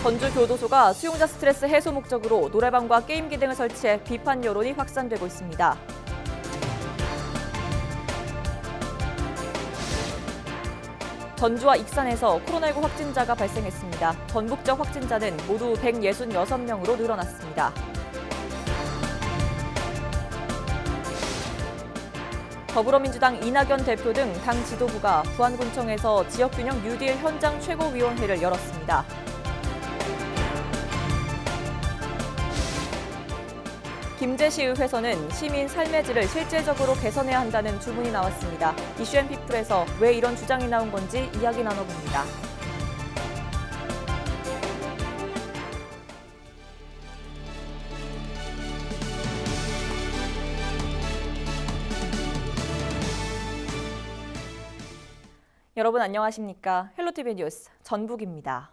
전주교도소가 수용자 스트레스 해소 목적으로 노래방과 게임기 등을 설치해 비판 여론이 확산되고 있습니다. 전주와 익산에서 코로나19 확진자가 발생했습니다. 전국적 확진자는 모두 166명으로 늘어났습니다. 더불어민주당 이낙연 대표 등 당 지도부가 부안군청에서 지역균형 뉴딜 현장 최고위원회를 열었습니다. 김제시의회에서는 시민 삶의 질을 실질적으로 개선해야 한다는 주문이 나왔습니다. 이슈앤피플에서 왜 이런 주장이 나온 건지 이야기 나눠봅니다. 여러분 안녕하십니까? 헬로티비 뉴스 전북입니다.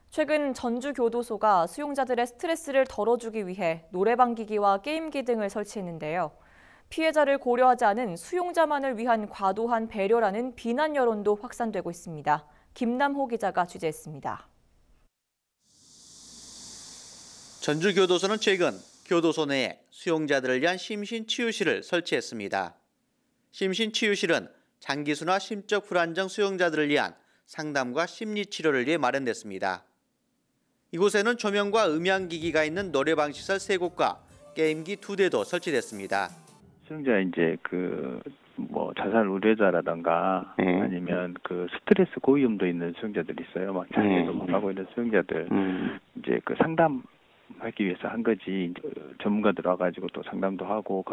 최근 전주교도소가 수용자들의 스트레스를 덜어주기 위해 노래방 기기와 게임기 등을 설치했는데요. 피해자를 고려하지 않은 수용자만을 위한 과도한 배려라는 비난 여론도 확산되고 있습니다. 김남호 기자가 취재했습니다. 전주교도소는 최근 교도소 내에 수용자들을 위한 심신치유실을 설치했습니다. 심신치유실은 장기수나 심적 불안정 수용자들을 위한 상담과 심리치료를 위해 마련됐습니다. 이곳에는 조명과 음향기기가 있는 노래방 시설 3곳과 게임기 2대도 설치됐습니다. 수용자 이제 자살 우려자라던가 아니면 스트레스 고위험도 있는 수용자들이 있어요. 막 자리에도 못 가고 있는 수용자들 이제 상담하기 위해서 한 거지. 전문가들 와가지고 또 상담도 하고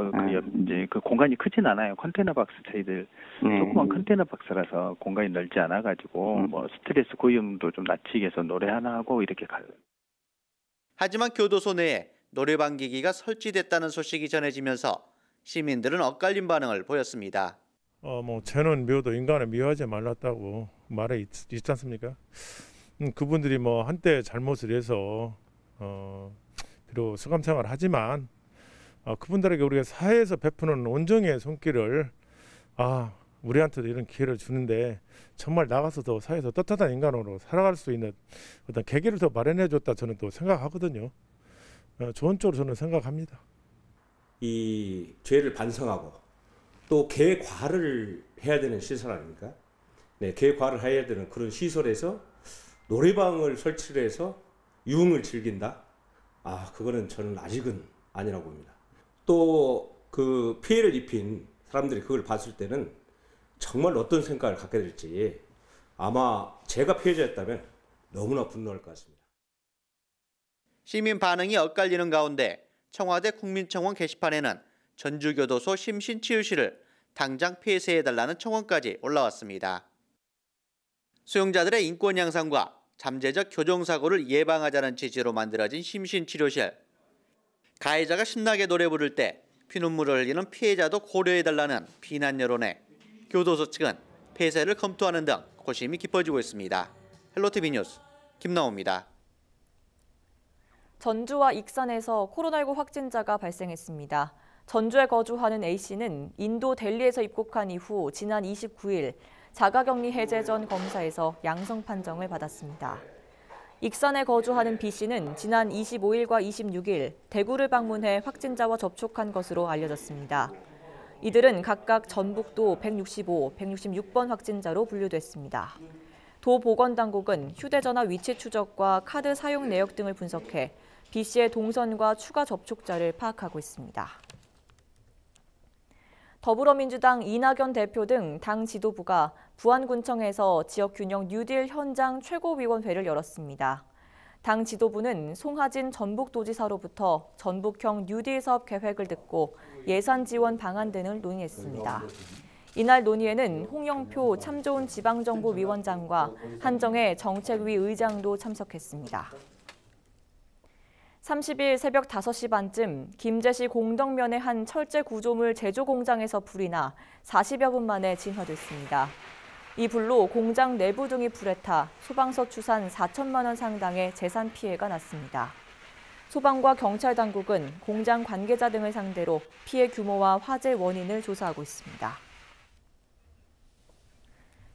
이제 공간이 크진 않아요. 컨테이너 박스 저희들 조그만 컨테이너 박스라서 공간이 넓지 않아가지고 스트레스 고위험도 좀 낮추기 위해서 노래 하나 하고 이렇게 가요. 하지만 교도소 내에 노래방 기기가 설치됐다는 소식이 전해지면서 시민들은 엇갈린 반응을 보였습니다. 죄는 미워도 인간을 미워하지 말랐다고 말에 있지 않습니까? 그분들이 한때 잘못을 해서 비록 수감생활을 하지만 그분들에게 우리가 사회에서 베푸는 온정의 손길을 우리한테도 이런 기회를 주는데 정말 나가서 더 사회에서 떳떳한 인간으로 살아갈 수 있는 어떤 계기를 더 마련해줬다 저는 또 생각하거든요. 좋은 쪽으로 저는 생각합니다. 이 죄를 반성하고 또 개과를 해야 되는 시설 아닙니까? 네, 개과를 해야 되는 그런 시설에서 노래방을 설치를 해서 유흥을 즐긴다? 그거는 저는 아직은 아니라고 봅니다. 또 그 피해를 입힌 사람들이 그걸 봤을 때는 정말 어떤 생각을 갖게 될지 아마 제가 피해자였다면 너무나 분노할 것 같습니다. 시민 반응이 엇갈리는 가운데 청와대 국민청원 게시판에는 전주교도소 심신치유실을 당장 폐쇄해달라는 청원까지 올라왔습니다. 수용자들의 인권 향상과 잠재적 교정사고를 예방하자는 취지로 만들어진 심신치료실. 가해자가 신나게 노래 부를 때 피눈물을 흘리는 피해자도 고려해달라는 비난 여론에 교도소 측은 폐쇄를 검토하는 등 고심이 깊어지고 있습니다. 헬로티비 뉴스 김나호입니다. 전주와 익산에서 코로나19 확진자가 발생했습니다. 전주에 거주하는 A씨는 인도 델리에서 입국한 이후 지난 29일 자가격리 해제 전 검사에서 양성 판정을 받았습니다. 익산에 거주하는 B씨는 지난 25일과 26일 대구를 방문해 확진자와 접촉한 것으로 알려졌습니다. 이들은 각각 전북도 165, 166번 확진자로 분류됐습니다. 도 보건당국은 휴대전화 위치 추적과 카드 사용 내역 등을 분석해 B씨의 동선과 추가 접촉자를 파악하고 있습니다. 더불어민주당 이낙연 대표 등 당 지도부가 부안군청에서 지역균형 뉴딜 현장 최고위원회를 열었습니다. 당 지도부는 송하진 전북도지사로부터 전북형 뉴딜 사업 계획을 듣고 예산 지원 방안 등을 논의했습니다. 이날 논의에는 홍영표 참 좋은 지방정부위원장과 한정혜 정책위 의장도 참석했습니다. 30일 새벽 5시 반쯤 김제시 공덕면의 한 철제 구조물 제조 공장에서 불이 나 40여 분 만에 진화됐습니다. 이 불로 공장 내부 등이 불에 타 소방서 추산 4천만 원 상당의 재산 피해가 났습니다. 소방과 경찰 당국은 공장 관계자 등을 상대로 피해 규모와 화재 원인을 조사하고 있습니다.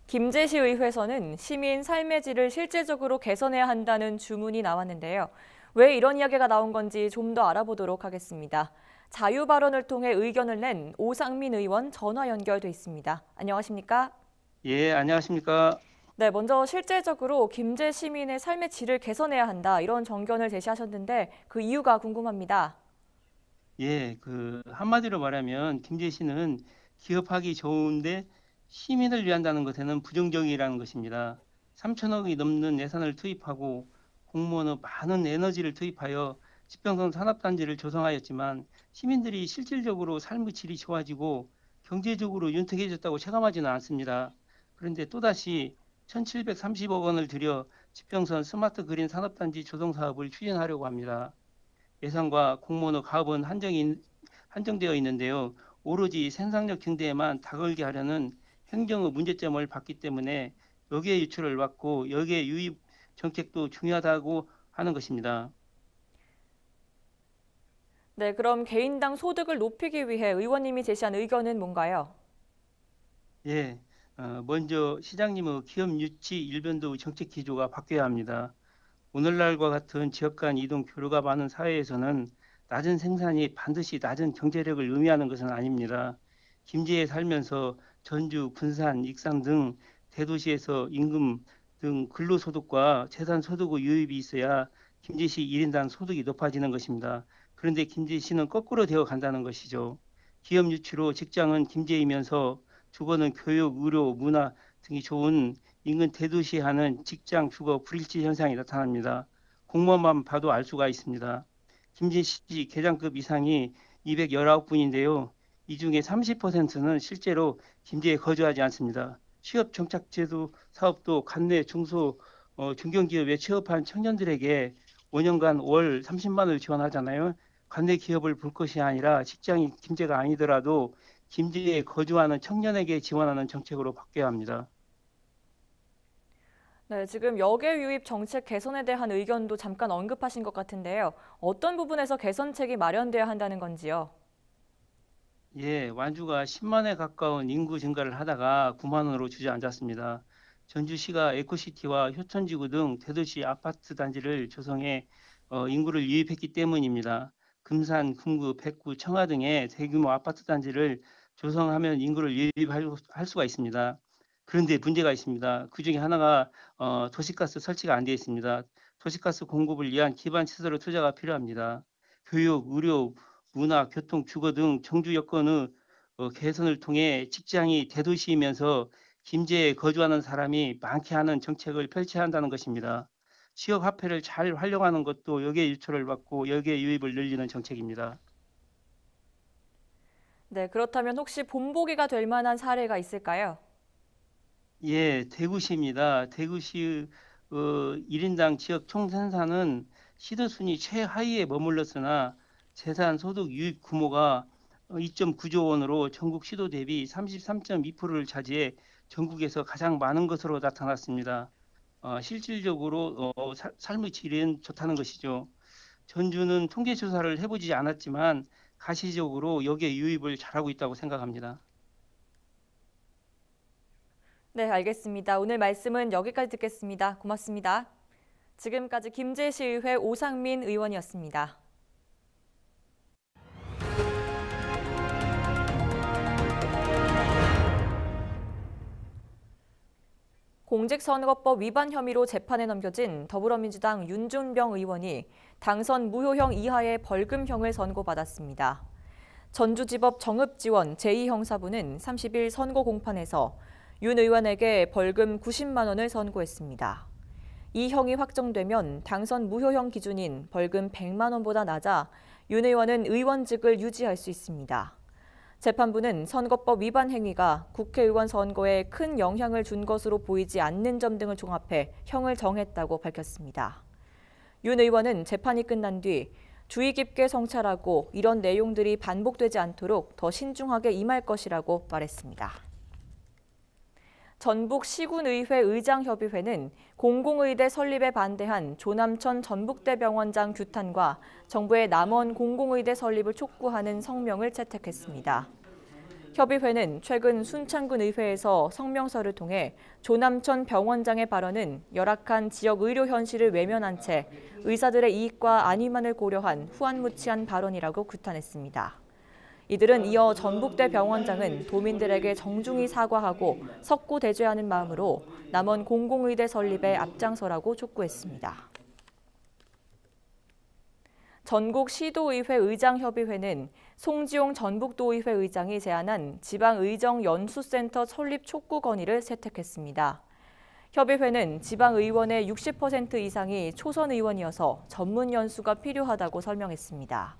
김제시 의회에서는 시민 삶의 질을 실질적으로 개선해야 한다는 주문이 나왔는데요. 왜 이런 이야기가 나온 건지 좀 더 알아보도록 하겠습니다. 자유 발언을 통해 의견을 낸 오상민 의원 전화 연결돼 있습니다. 안녕하십니까? 예, 안녕하십니까? 네, 먼저 실질적으로 김제 시민의 삶의 질을 개선해야 한다 이런 정견을 제시하셨는데 그 이유가 궁금합니다. 예, 한마디로 말하면 김제시는 기업하기 좋은데 시민을 위한다는 것에는 부정적이라는 것입니다. 3천억이 넘는 예산을 투입하고 공무원의 많은 에너지를 투입하여 지평선 산업단지를 조성하였지만 시민들이 실질적으로 삶의 질이 좋아지고 경제적으로 윤택해졌다고 체감하지는 않습니다. 그런데 또다시 1,730억 원을 들여 지평선 스마트 그린 산업단지 조성 사업을 추진하려고 합니다. 예산과 공무원의 가업은 한정되어 있는데요. 오로지 생산력 증대에만 다걸게 하려는 행정의 문제점을 봤기 때문에 여기에 유출을 받고 여기에 유입 정책도 중요하다고 하는 것입니다. 네, 그럼 개인당 소득을 높이기 위해 의원님이 제시한 의견은 뭔가요? 예, 먼저 시장님의 기업 유치 일변도 정책 기조가 바뀌어야 합니다. 오늘날과 같은 지역 간 이동 교류가 많은 사회에서는 낮은 생산이 반드시 낮은 경제력을 의미하는 것은 아닙니다. 김제에 살면서 전주, 군산, 익산 등 대도시에서 임금 등 근로소득과 재산소득의 유입이 있어야 김제시 1인당 소득이 높아지는 것입니다. 그런데 김제시는 거꾸로 되어 간다는 것이죠. 기업 유치로 직장은 김제이면서 주거는 교육, 의료, 문화 등이 좋은 인근 대도시에 하는 직장, 주거 불일치 현상이 나타납니다. 공무원만 봐도 알 수가 있습니다. 김제시 계장급 이상이 219분인데요. 이 중에 30%는 실제로 김제에 거주하지 않습니다. 취업 정착제도 사업도 관내 중소 중견기업에 취업한 청년들에게 5년간 월 30만 원을 지원하잖아요. 관내 기업을 볼 것이 아니라 직장이 김제가 아니더라도 김제에 거주하는 청년에게 지원하는 정책으로 바뀌어야 합니다. 네, 지금 역외 유입 정책 개선에 대한 의견도 잠깐 언급하신 것 같은데요. 어떤 부분에서 개선책이 마련돼야 한다는 건지요? 예, 완주가 10만에 가까운 인구 증가를 하다가 9만원으로 주저앉았습니다. 전주시가 에코시티와 효천지구 등 대도시 아파트 단지를 조성해 인구를 유입했기 때문입니다. 금산, 금구, 백구, 청하 등의 대규모 아파트 단지를 조성하면 인구를 유입할 수가 있습니다. 그런데 문제가 있습니다. 그중에 하나가 도시가스 설치가 안 되어 있습니다. 도시가스 공급을 위한 기반 시설의 투자가 필요합니다. 교육, 의료, 문화, 교통, 주거 등 정주 여건의 개선을 통해 직장이 대도시이면서 김제에 거주하는 사람이 많게 하는 정책을 펼쳐야 한다는 것입니다. 지역 화폐를 잘 활용하는 것도 여기에 유출을 받고 여기에 유입을 늘리는 정책입니다. 네, 그렇다면 혹시 본보기가 될 만한 사례가 있을까요? 예, 대구시입니다. 대구시 1인당 지역 총생산은 시도 순위 최하위에 머물렀으나 재산 소득 유입 규모가 2.9조 원으로 전국 시도 대비 33.2%를 차지해 전국에서 가장 많은 것으로 나타났습니다. 실질적으로 삶의 질은 좋다는 것이죠. 전주는 통계 조사를 해보지 않았지만 가시적으로 여기에 유입을 잘하고 있다고 생각합니다. 네, 알겠습니다. 오늘 말씀은 여기까지 듣겠습니다. 고맙습니다. 지금까지 김제시의회 오상민 의원이었습니다. 공직선거법 위반 혐의로 재판에 넘겨진 더불어민주당 윤준병 의원이 당선 무효형 이하의 벌금형을 선고받았습니다. 전주지법 정읍지원 제2형사부는 30일 선고 공판에서 윤 의원에게 벌금 90만 원을 선고했습니다. 이 형이 확정되면 당선 무효형 기준인 벌금 100만 원보다 낮아 윤 의원은 의원직을 유지할 수 있습니다. 재판부는 선거법 위반 행위가 국회의원 선거에 큰 영향을 준 것으로 보이지 않는 점 등을 종합해 형을 정했다고 밝혔습니다. 윤 의원은 재판이 끝난 뒤 주의 깊게 성찰하고 이런 내용들이 반복되지 않도록 더 신중하게 임할 것이라고 말했습니다. 전북시군의회 의장협의회는 공공의대 설립에 반대한 조남천 전북대병원장 규탄과 정부의 남원 공공의대 설립을 촉구하는 성명을 채택했습니다. 협의회는 최근 순창군 의회에서 성명서를 통해 조남천 병원장의 발언은 열악한 지역 의료 현실을 외면한 채 의사들의 이익과 안위만을 고려한 후안무치한 발언이라고 규탄했습니다. 이들은 이어 전북대 병원장은 도민들에게 정중히 사과하고 석고 대죄하는 마음으로 남원 공공의대 설립에 앞장서라고 촉구했습니다. 전국시도의회 의장협의회는 송지용 전북도의회 의장이 제안한 지방의정연수센터 설립 촉구 건의를 채택했습니다. 협의회는 지방의원의 60% 이상이 초선 의원이어서 전문 연수가 필요하다고 설명했습니다.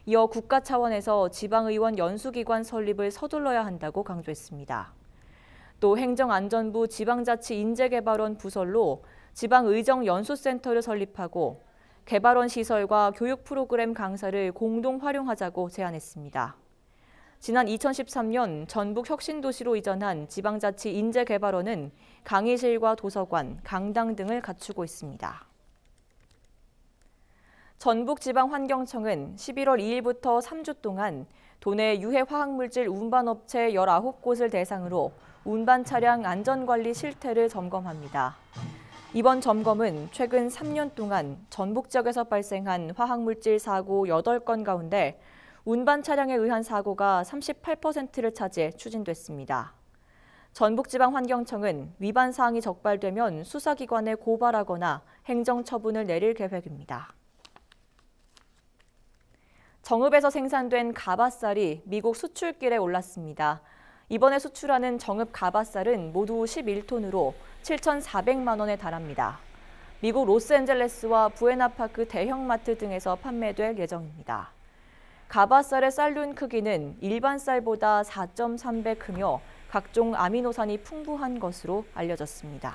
이어 국가 차원에서 지방의원 연수기관 설립을 서둘러야 한다고 강조했습니다. 또 행정안전부 지방자치인재개발원 부설로 지방의정연수센터를 설립하고 개발원 시설과 교육 프로그램 강사를 공동 활용하자고 제안했습니다. 지난 2013년 전북 혁신도시로 이전한 지방자치인재개발원은 강의실과 도서관, 강당 등을 갖추고 있습니다. 전북지방환경청은 11월 2일부터 3주 동안 도내 유해 화학물질 운반업체 19곳을 대상으로 운반 차량 안전관리 실태를 점검합니다. 이번 점검은 최근 3년 동안 전북 지역에서 발생한 화학물질 사고 8건 가운데 운반 차량에 의한 사고가 38%를 차지해 추진됐습니다. 전북지방환경청은 위반 사항이 적발되면 수사기관에 고발하거나 행정처분을 내릴 계획입니다. 정읍에서 생산된 가바쌀이 미국 수출길에 올랐습니다. 이번에 수출하는 정읍 가바쌀은 모두 11톤으로 7,400만 원에 달합니다. 미국 로스앤젤레스와 부에나파크 대형마트 등에서 판매될 예정입니다. 가바쌀의 쌀륜 크기는 일반 쌀보다 4.3배 크며 각종 아미노산이 풍부한 것으로 알려졌습니다.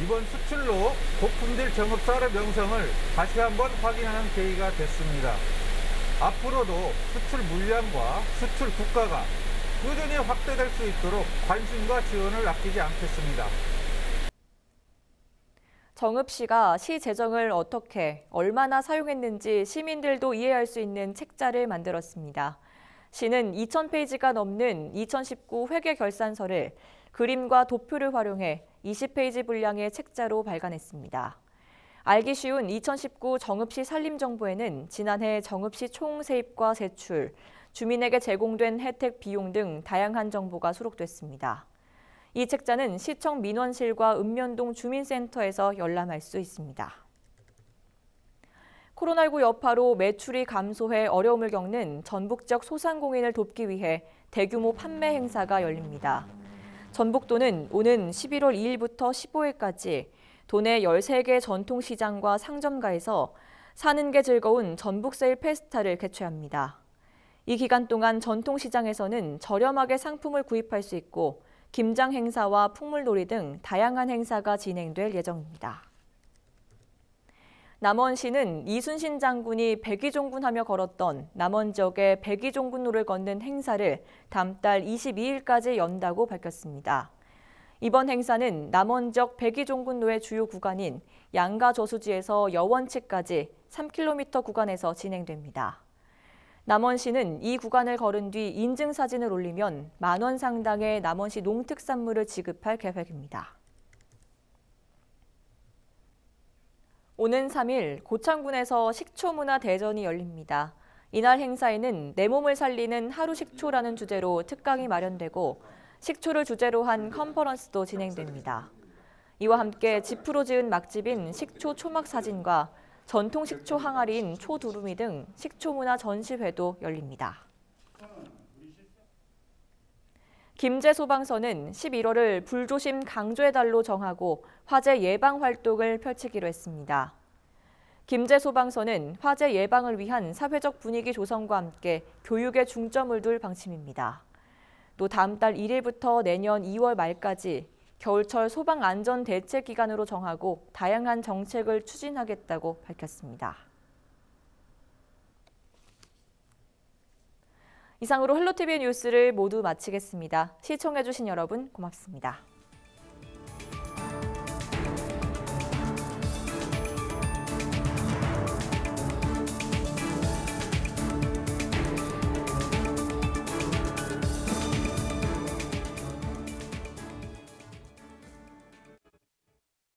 이번 수출로 고품질 정읍쌀의 명성을 다시 한번 확인하는 계기가 됐습니다. 앞으로도 수출 물량과 수출 국가가 꾸준히 확대될 수 있도록 관심과 지원을 아끼지 않겠습니다. 정읍시가 시 재정을 어떻게, 얼마나 사용했는지 시민들도 이해할 수 있는 책자를 만들었습니다. 시는 2,000페이지가 넘는 2019 회계결산서를 그림과 도표를 활용해 20페이지 분량의 책자로 발간했습니다. 알기 쉬운 2019 정읍시 산림정보에는 지난해 정읍시 총 세입과 세출, 주민에게 제공된 혜택 비용 등 다양한 정보가 수록됐습니다. 이 책자는 시청 민원실과 읍면동 주민센터에서 열람할 수 있습니다. 코로나19 여파로 매출이 감소해 어려움을 겪는 전북 지역 소상공인을 돕기 위해 대규모 판매 행사가 열립니다. 전북도는 오는 11월 2일부터 15일까지 도내 13개 전통시장과 상점가에서 사는 게 즐거운 전북세일 페스타를 개최합니다. 이 기간 동안 전통시장에서는 저렴하게 상품을 구입할 수 있고 김장 행사와 풍물놀이 등 다양한 행사가 진행될 예정입니다. 남원시는 이순신 장군이 백의종군하며 걸었던 남원 지역의 백의종군로를 걷는 행사를 다음 달 22일까지 연다고 밝혔습니다. 이번 행사는 남원 지역 백의종군로의 주요 구간인 양가저수지에서 여원치까지 3km 구간에서 진행됩니다. 남원시는 이 구간을 걸은 뒤 인증사진을 올리면 만원 상당의 남원시 농특산물을 지급할 계획입니다. 오는 3일 고창군에서 식초문화 대전이 열립니다. 이날 행사에는 내 몸을 살리는 하루 식초라는 주제로 특강이 마련되고 식초를 주제로 한 컨퍼런스도 진행됩니다. 이와 함께 지프로 지은 막집인 식초 초막 사진과 전통 식초 항아리인 초두루미 등 식초문화 전시회도 열립니다. 김제소방서는 11월을 불조심 강조의 달로 정하고 화재 예방 활동을 펼치기로 했습니다. 김제소방서는 화재 예방을 위한 사회적 분위기 조성과 함께 교육에 중점을 둘 방침입니다. 또 다음 달 1일부터 내년 2월 말까지 겨울철 소방안전대책기간으로 정하고 다양한 정책을 추진하겠다고 밝혔습니다. 이상으로 헬로티비 뉴스를 모두 마치겠습니다. 시청해주신 여러분 고맙습니다.